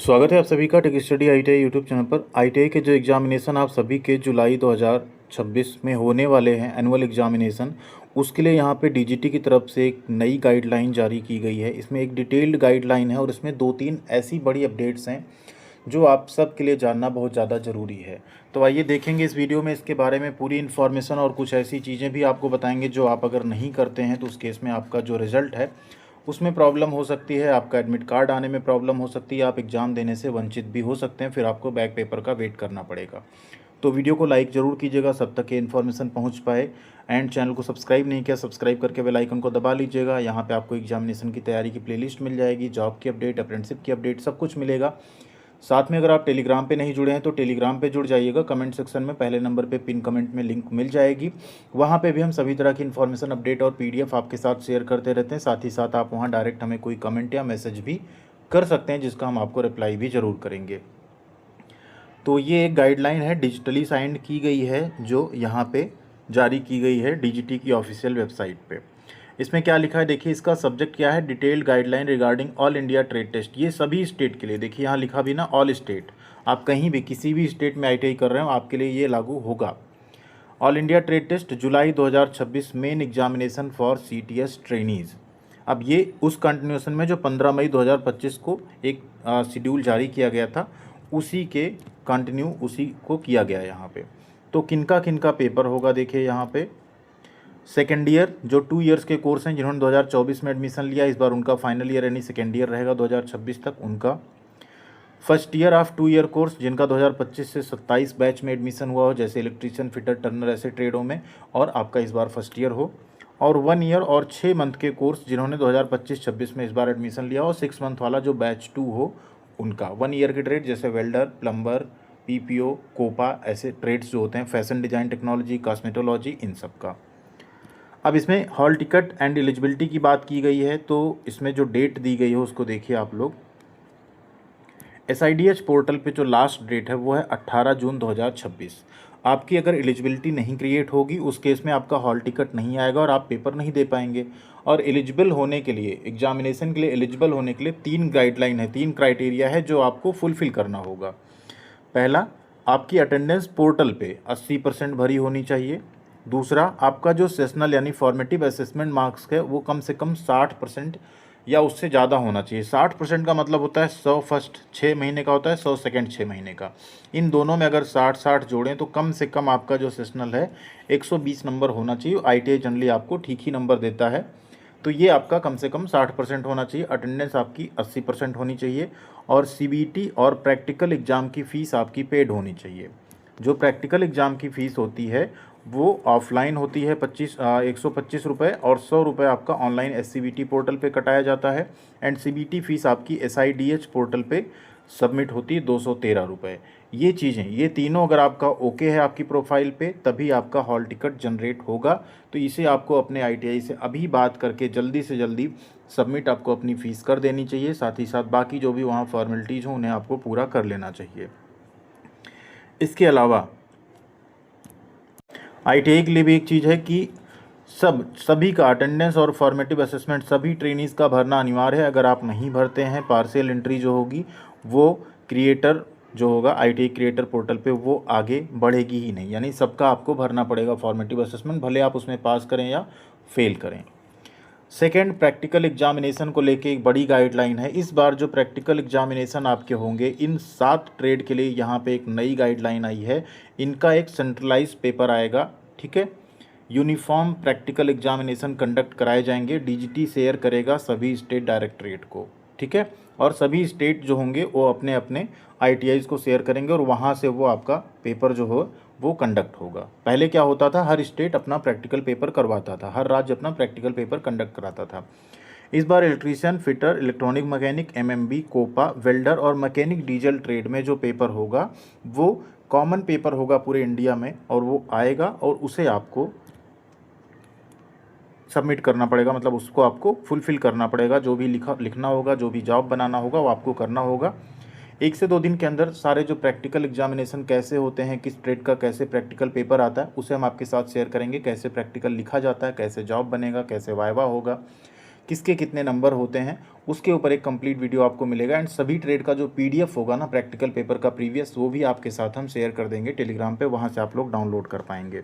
स्वागत है आप सभी का tech study ITI YouTube channel पर। आईटीआई के जो एग्जामिनेशन आप सभी के जुलाई 2026 में होने वाले हैं, एनुअल एग्जामिनेशन, उसके लिए यहाँ पे डीजीटी की तरफ से एक नई गाइडलाइन जारी की गई है। इसमें एक डिटेल्ड गाइडलाइन है और इसमें 2-3 ऐसी बड़ी अपडेट्स हैं जो आप सब के लिए जानना बहुत ज़्यादा ज़रूरी है। तो आइए देखेंगे इस वीडियो में इसके बारे में पूरी इन्फॉर्मेशन, और कुछ ऐसी चीज़ें भी आपको बताएंगे जो आप अगर नहीं करते हैं तो उस केस में आपका जो रिज़ल्ट है उसमें प्रॉब्लम हो सकती है, आपका एडमिट कार्ड आने में प्रॉब्लम हो सकती है, आप एग्ज़ाम देने से वंचित भी हो सकते हैं, फिर आपको बैक पेपर का वेट करना पड़ेगा। तो वीडियो को लाइक ज़रूर कीजिएगा सब तक ये इन्फॉर्मेशन पहुंच पाए। एंड चैनल को सब्सक्राइब नहीं किया, सब्सक्राइब करके बेल आइकन को दबा लीजिएगा। यहाँ पे आपको एग्जामिनेशन की तैयारी की प्लेलिस्ट मिल जाएगी, जॉब की अपडेट, अप्रेंटिसशिप की अपडेट, सब कुछ मिलेगा। साथ में अगर आप टेलीग्राम पे नहीं जुड़े हैं तो टेलीग्राम पे जुड़ जाइएगा। कमेंट सेक्शन में पहले नंबर पे पिन कमेंट में लिंक मिल जाएगी। वहाँ पे भी हम सभी तरह की इन्फॉर्मेशन, अपडेट और पीडीएफ आपके साथ शेयर करते रहते हैं। साथ ही साथ आप वहाँ डायरेक्ट हमें कोई कमेंट या मैसेज भी कर सकते हैं, जिसका हम आपको रिप्लाई भी ज़रूर करेंगे। तो ये एक गाइडलाइन है, डिजिटली साइंड की गई है, जो यहाँ पे जारी की गई है डीजीटी की ऑफिशियल वेबसाइट पे। इसमें क्या लिखा है देखिए, इसका सब्जेक्ट क्या है, detailed guideline regarding all India trade test. ये सभी स्टेट के लिए, देखिए यहाँ लिखा भी ना ऑल स्टेट, आप कहीं भी किसी भी स्टेट में आईटीआई कर रहे हो आपके लिए ये लागू होगा। ऑल इंडिया ट्रेड टेस्ट जुलाई 2026 main examination for CTS trainees. अब ये उस कंटिन्यूशन में जो 15 मई 2025 को एक शेड्यूल जारी किया गया था, उसी के कंटिन्यू उसी को किया गया है यहाँ पे। तो किनका किनका पेपर होगा देखिए यहाँ पे। सेकेंड ईयर जो 2 इयर्स के कोर्स हैं, जिन्होंने 2024 में एडमिशन लिया, इस बार उनका फाइनल ईयर यानी सेकेंड ईयर रहेगा 2026 तक उनका। First year of 2 year course जिनका 2025 से 27 बैच में एडमिशन हुआ हो, जैसे इलेक्ट्रीशियन, फिटर, टर्नर ऐसे ट्रेडों में, और आपका इस बार फर्स्ट ईयर हो। और 1 ईयर और 6 मंथ के कोर्स जिन्होंने 2025-26 में इस बार एडमिशन लिया हो, 6 मंथ वाला जो बैच 2 हो उनका। 1 ईयर के ट्रेड जैसे वेल्डर, प्लम्बर, पीपीओ, कोपा, ऐसे ट्रेड्स जो होते हैं, फैशन डिज़ाइन टेक्नोलॉजी, कॉस्मेटोलॉजी, इन सब का। अब इसमें हॉल टिकट एंड एलिजिबिलिटी की बात की गई है, तो इसमें जो डेट दी गई है उसको देखिए आप लोग। SIDH पोर्टल पे जो लास्ट डेट है वो है 18 जून 2026। आपकी अगर एलिजिबिलिटी नहीं क्रिएट होगी उस केस में आपका हॉल टिकट नहीं आएगा और आप पेपर नहीं दे पाएंगे। और एलिजिबल होने के लिए, एग्जामिनेशन के लिए एलिजिबल होने के लिए 3 गाइडलाइन है, 3 क्राइटेरिया है जो आपको फुलफिल करना होगा। पहला, आपकी अटेंडेंस पोर्टल पे 80% भरी होनी चाहिए। दूसरा, आपका जो सेशनल यानी फॉर्मेटिव असेसमेंट मार्क्स है वो कम से कम 60% या उससे ज़्यादा होना चाहिए। 60% का मतलब होता है 100 फर्स्ट 6 महीने का होता है, 100 सेकेंड 6 महीने का। इन दोनों में अगर 60-60 जोड़ें तो कम से कम आपका जो सेशनल है 120 नंबर होना चाहिए। आईटीआई जनरली आपको ठीक ही नंबर देता है, तो ये आपका कम से कम 60% होना चाहिए। अटेंडेंस आपकी 80% होनी चाहिए। और सीबीटी और प्रैक्टिकल एग्ज़ाम की फ़ीस आपकी पेड होनी चाहिए। जो प्रैक्टिकल एग्ज़ाम की फ़ीस होती है वो ऑफलाइन होती है 125 रुपये, और 100 रुपये आपका ऑनलाइन SCBT पोर्टल पे कटाया जाता है। एंड CBT फ़ीस आपकी SIDH पोर्टल पे सबमिट होती है 213 रुपये। ये चीज़ें, ये तीनों अगर आपका ओके है आपकी प्रोफाइल पे, तभी आपका हॉल टिकट जनरेट होगा। तो इसे आपको अपने ITI से अभी बात करके जल्दी से जल्दी सबमिट आपको अपनी फ़ीस कर देनी चाहिए। साथ ही साथ बाकी जो भी वहाँ फॉर्मेलिटीज़ हों उन्हें आपको पूरा कर लेना चाहिए। इसके अलावा ITI के लिए भी एक चीज़ है कि सभी का अटेंडेंस और फॉर्मेटिव असेसमेंट सभी ट्रेनीज़ का भरना अनिवार्य है। अगर आप नहीं भरते हैं, पार्शियल एंट्री जो होगी वो क्रिएटर जो होगा ITI क्रिएटर पोर्टल पे वो आगे बढ़ेगी ही नहीं, यानी सबका आपको भरना पड़ेगा फॉर्मेटिव असेसमेंट, भले आप उसमें पास करें या फेल करें। सेकेंड, प्रैक्टिकल एग्जामिनेशन को लेके एक बड़ी गाइडलाइन है। इस बार जो प्रैक्टिकल एग्जामिनेशन आपके होंगे इन 7 ट्रेड के लिए यहाँ पे एक नई गाइडलाइन आई है। इनका एक सेंट्रलाइज पेपर आएगा, ठीक है। यूनिफॉर्म प्रैक्टिकल एग्जामिनेशन कंडक्ट कराए जाएंगे, डीजीटी शेयर करेगा सभी स्टेट डायरेक्टरेट को, ठीक है। और सभी स्टेट जो होंगे वो अपने अपने ITIs को शेयर करेंगे और वहाँ से वो आपका पेपर जो हो वो कंडक्ट होगा। पहले क्या होता था, हर स्टेट अपना प्रैक्टिकल पेपर करवाता था, हर राज्य अपना प्रैक्टिकल पेपर कंडक्ट कराता था। इस बार electrician, fitter, electronic mechanic, MMB, COPA, welder और मैकेनिक डीजल ट्रेड में जो पेपर होगा वो कॉमन पेपर होगा पूरे इंडिया में, और वो आएगा और उसे आपको सबमिट करना पड़ेगा, मतलब उसको आपको फुलफ़िल करना पड़ेगा। जो भी लिखना होगा, जो भी जॉब बनाना होगा वो आपको करना होगा। 1 से 2 दिन के अंदर सारे जो प्रैक्टिकल एग्जामिनेशन कैसे होते हैं, किस ट्रेड का कैसे प्रैक्टिकल पेपर आता है, उसे हम आपके साथ शेयर करेंगे। कैसे प्रैक्टिकल लिखा जाता है, कैसे जॉब बनेगा, कैसे वाइवा होगा, किसके कितने नंबर होते हैं, उसके ऊपर एक कंप्लीट वीडियो आपको मिलेगा। एंड सभी ट्रेड का जो PDF होगा ना प्रैक्टिकल पेपर का प्रीवियस, वो भी आपके साथ हम शेयर कर देंगे टेलीग्राम पे, वहाँ से आप लोग डाउनलोड कर पाएंगे।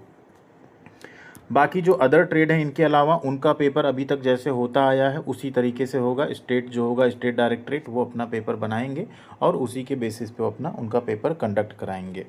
बाकी जो अदर ट्रेड हैं इनके अलावा उनका पेपर अभी तक जैसे होता आया है उसी तरीके से होगा। स्टेट जो होगा, स्टेट डायरेक्टरेट, वो अपना पेपर बनाएंगे और उसी के बेसिस पे अपना उनका पेपर कंडक्ट कराएंगे।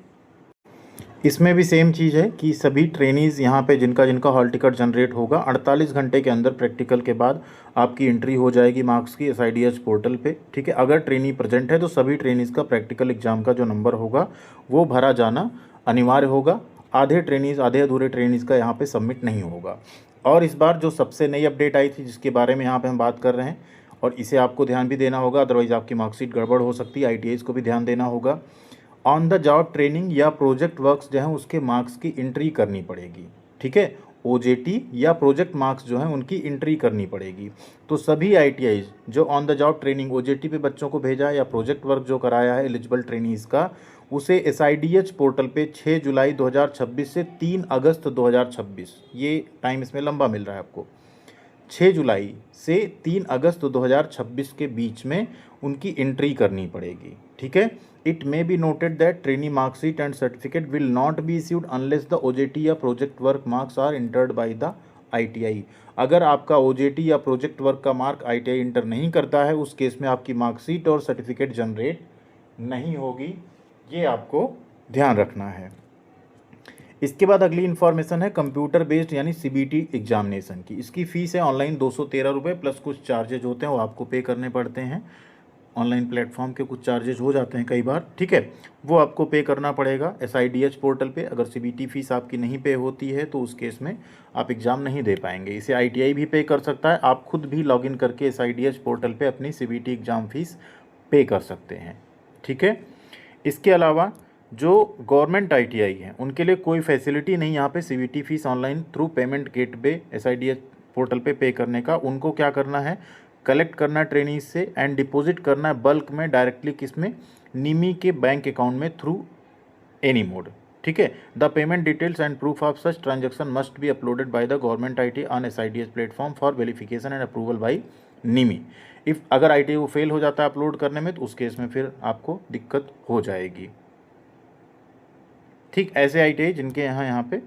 इसमें भी सेम चीज़ है कि सभी ट्रेनीज़ यहाँ पे जिनका जिनका हॉल टिकट जनरेट होगा 48 घंटे के अंदर प्रैक्टिकल के बाद आपकी एंट्री हो जाएगी मार्क्स की SIDH पोर्टल पे, ठीक है। अगर ट्रेनी प्रेजेंट है तो सभी ट्रेनीज़ का प्रैक्टिकल एग्जाम का जो नंबर होगा वो भरा जाना अनिवार्य होगा। आधे ट्रेनीज़, आधे अधूरे ट्रेनीज़ का यहाँ पे सबमिट नहीं होगा। और इस बार जो सबसे नई अपडेट आई थी जिसके बारे में यहाँ पे हम बात कर रहे हैं, और इसे आपको ध्यान भी देना होगा, अदरवाइज़ आपकी मार्कशीट गड़बड़ हो सकती है। ITIs को भी ध्यान देना होगा। ऑन द जॉब ट्रेनिंग या प्रोजेक्ट वर्क्स जो हैं उसके मार्क्स की एंट्री करनी पड़ेगी, ठीक है। OJT या प्रोजेक्ट मार्क्स जो हैं उनकी एंट्री करनी पड़ेगी। तो सभी ITIs जो on the job training OJT पे बच्चों को भेजा है या प्रोजेक्ट वर्क जो कराया है एलिजिबल ट्रेनीज़ का, उसे SIDH पोर्टल पे 6 जुलाई 2026 से 3 अगस्त 2026, ये टाइम इसमें लंबा मिल रहा है आपको, 6 जुलाई से 3 अगस्त 2026 के बीच में उनकी एंट्री करनी पड़ेगी, ठीक है। It may be noted that trainee marksheet and certificate will not be issued unless the OJT या project work marks are entered by the ITI। अगर आपका OJT या प्रोजेक्ट वर्क का मार्क ITI इंटर नहीं करता है, उस केस में आपकी मार्कशीट और सर्टिफिकेट जनरेट नहीं होगी, ये आपको ध्यान रखना है। इसके बाद अगली इन्फॉर्मेशन है कंप्यूटर बेस्ड यानी CBT एग्जामिनेशन की। इसकी फ़ीस है ऑनलाइन 213 रुपये प्लस कुछ चार्जेज होते हैं वो आपको पे करने पड़ते हैं। ऑनलाइन प्लेटफॉर्म के कुछ चार्जेज हो जाते हैं कई बार, ठीक है, वो आपको पे करना पड़ेगा SIDH पोर्टल पे। अगर CBT फ़ीस आपकी नहीं पे होती है तो उस केस में आप एग्ज़ाम नहीं दे पाएंगे। इसे ITI भी पे कर सकता है, आप खुद भी लॉगिन करके SIDH पोर्टल पे अपनी CBT एग्ज़ाम फ़ीस पे कर सकते हैं, ठीक है। इसके अलावा जो गवर्नमेंट ITI हैं उनके लिए कोई फैसिलिटी नहीं यहाँ पे CBT fees online through payment gateway SIDH portal पे करने का। उनको क्या करना है, कलेक्ट करना है ट्रेनीज से एंड डिपॉजिट करना है बल्क में डायरेक्टली किसमें, निमी के बैंक अकाउंट में थ्रू एनी मोड, ठीक है। The payment details and proof of such transaction must be uploaded by the government ITI on SIDH platform for verification and approval bye Nimi. If अगर ITI वो fail हो जाता है upload करने में तो उस केस में फिर आपको दिक्कत हो जाएगी, ठीक। ऐसे ITI जिनके यहाँ पे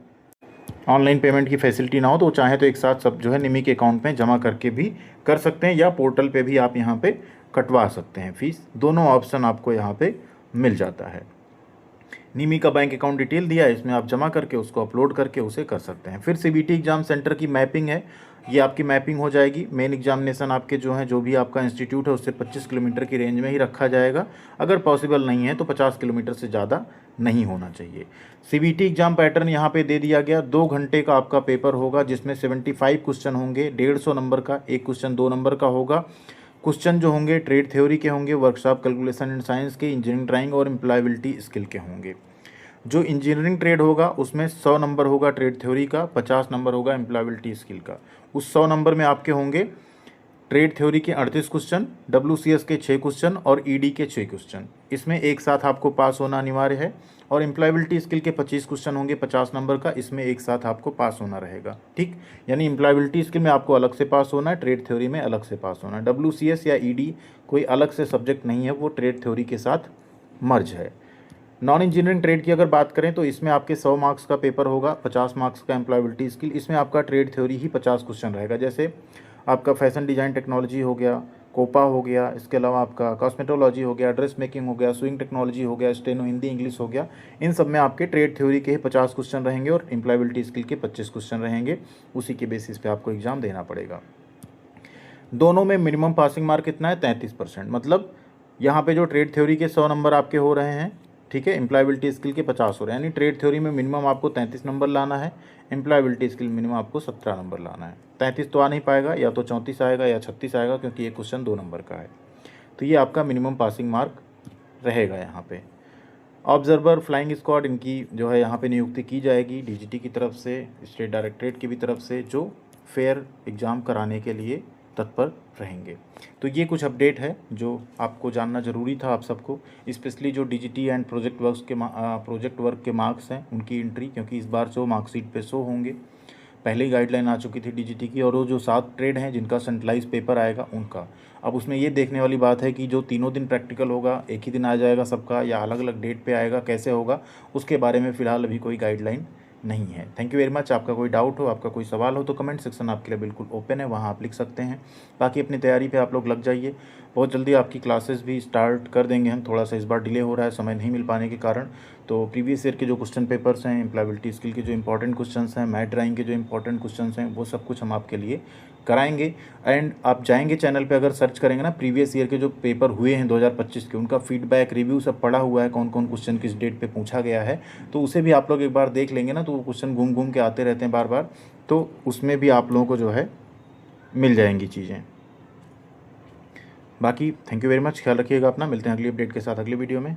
ऑनलाइन पेमेंट की फैसिलिटी ना हो तो वो चाहे तो एक साथ सब जो है निमी के अकाउंट में जमा करके भी कर सकते हैं या पोर्टल पे भी आप यहाँ पे कटवा सकते हैं फ़ीस। दोनों ऑप्शन आपको यहाँ पे मिल जाता है। निमी का बैंक अकाउंट डिटेल दिया है, इसमें आप जमा करके उसको अपलोड करके उसे कर सकते हैं। फिर CBT एग्ज़ाम सेंटर की मैपिंग है, ये आपकी मैपिंग हो जाएगी। मेन एग्जामिनेशन आपके जो हैं, जो भी आपका इंस्टीट्यूट है उससे 25 किलोमीटर की रेंज में ही रखा जाएगा। अगर पॉसिबल नहीं है तो 50 किलोमीटर से ज़्यादा नहीं होना चाहिए। CBT एग्ज़ाम पैटर्न यहाँ पे दे दिया गया। 2 घंटे का आपका पेपर होगा जिसमें 75 क्वेश्चन होंगे, 150 नंबर का, एक क्वेश्चन 2 नंबर का होगा। क्वेश्चन जो होंगे ट्रेड थ्योरी के होंगे, वर्कशॉप कैलकुलेशन एंड साइंस के, इंजीनियरिंग ड्राइंग और एम्प्लॉयबिलिटी स्किल के होंगे। जो इंजीनियरिंग ट्रेड होगा उसमें 100 नंबर होगा ट्रेड थ्योरी का, 50 नंबर होगा एम्प्लॉयबिलिटी स्किल का। उस 100 नंबर में आपके होंगे ट्रेड थ्योरी के 38 क्वेश्चन, WCS के 6 क्वेश्चन और ED के 6 क्वेश्चन। इसमें एक साथ आपको पास होना अनिवार्य है। और एम्प्लॉयबिलिटी स्किल के 25 क्वेश्चन होंगे 50 नंबर का, इसमें एक साथ आपको पास होना रहेगा, ठीक। यानी एम्प्लॉयबिलिटी स्किल में आपको अलग से पास होना है, ट्रेड थ्योरी में अलग से पास होना है। WCS या ED कोई अलग से सब्जेक्ट नहीं है, वो ट्रेड थ्योरी के साथ मर्ज है। नॉन इंजीनियरिंग ट्रेड की अगर बात करें तो इसमें आपके 100 मार्क्स का पेपर होगा, 50 मार्क्स का एम्प्लॉयबिलिटी स्किल। इसमें आपका ट्रेड थ्योरी ही 50 क्वेश्चन रहेगा। जैसे आपका फैशन डिज़ाइन टेक्नोलॉजी हो गया, कोपा हो गया, इसके अलावा आपका कॉस्मेटोलॉजी हो गया, ड्रेस मेकिंग हो गया, स्विंग टेक्नोलॉजी हो गया, स्टेनो हिंदी इंग्लिश हो गया। इन सब में आपके ट्रेड थ्योरी के ही 50 क्वेश्चन रहेंगे और एम्प्लॉयबिलिटी स्किल के 25 क्वेश्चन रहेंगे। उसी के बेसिस पे आपको एग्ज़ाम देना पड़ेगा। दोनों में मिनिमम पासिंग मार्क कितना है, 33%। मतलब यहाँ पे जो ट्रेड थ्योरी के 100 नंबर आपके हो रहे हैं, ठीक है, एम्प्लॉयबिलिटी स्किल के 50 हो रहे हैं। यानी ट्रेड थ्योरी में मिनिमम आपको 33 नंबर लाना है, एम्प्लॉयबिलिटी स्किल मिनिमम आपको 17 नंबर लाना है। 33 तो आ नहीं पाएगा, या तो 34 आएगा या 36 आएगा, क्योंकि ये क्वेश्चन 2 नंबर का है। तो ये आपका मिनिमम पासिंग मार्क रहेगा यहाँ पे। ऑब्जर्वर फ्लाइंग स्क्वाड इनकी जो है यहाँ पे नियुक्ति की जाएगी DGT की तरफ से, स्टेट डायरेक्टरेट की भी तरफ से, जो फेयर एग्ज़ाम कराने के लिए तत्पर रहेंगे। तो ये कुछ अपडेट है जो आपको जानना ज़रूरी था आप सबको, स्पेशली जो DGT एंड प्रोजेक्ट वर्क के मार्क्स हैं उनकी एंट्री, क्योंकि इस बार जो मार्कशीट पे शो होंगे। पहले ही गाइडलाइन आ चुकी थी डीजीटी की, और वो जो 7 ट्रेड हैं जिनका सेंट्रलाइज पेपर आएगा उनका। अब उसमें ये देखने वाली बात है कि जो तीनों दिन प्रैक्टिकल होगा एक ही दिन आ जाएगा सबका, या अलग अलग डेट पे आएगा, कैसे होगा उसके बारे में फ़िलहाल अभी कोई गाइडलाइन नहीं है। Thank you very much. आपका कोई डाउट हो, आपका कोई सवाल हो तो कमेंट सेक्शन आपके लिए बिल्कुल ओपन है, वहाँ आप लिख सकते हैं। बाकी अपनी तैयारी पे आप लोग लग जाइए, बहुत जल्दी आपकी क्लासेस भी स्टार्ट कर देंगे हम। थोड़ा सा इस बार डिले हो रहा है समय नहीं मिल पाने के कारण। तो प्रीवियस ईयर के जो क्वेश्चन पेपर्स हैं, एम्प्लॉयबिलिटी स्किल के जो इंपॉर्टेंट क्वेश्चंस हैं, मैथ ड्राइंग के जो इंपॉर्टेंट क्वेश्चंस हैं, वो सब कुछ हम आपके लिए कराएंगे। एंड आप जाएंगे चैनल पे, अगर सर्च करेंगे ना प्रीवियस ईयर के जो पेपर हुए हैं 2025 के, उनका फीडबैक रिव्यू सब पड़ा हुआ है, कौन कौन क्वेश्चन किस डेट पे पूछा गया है, तो उसे भी आप लोग एक बार देख लेंगे ना, तो वो क्वेश्चन घूम घूम के आते रहते हैं बार बार, तो उसमें भी आप लोगों को जो है मिल जाएंगी चीज़ें। बाकी थैंक यू वेरी मच, ख्याल रखिएगा अपना, मिलते हैं अगली अपडेट के साथ अगली वीडियो में।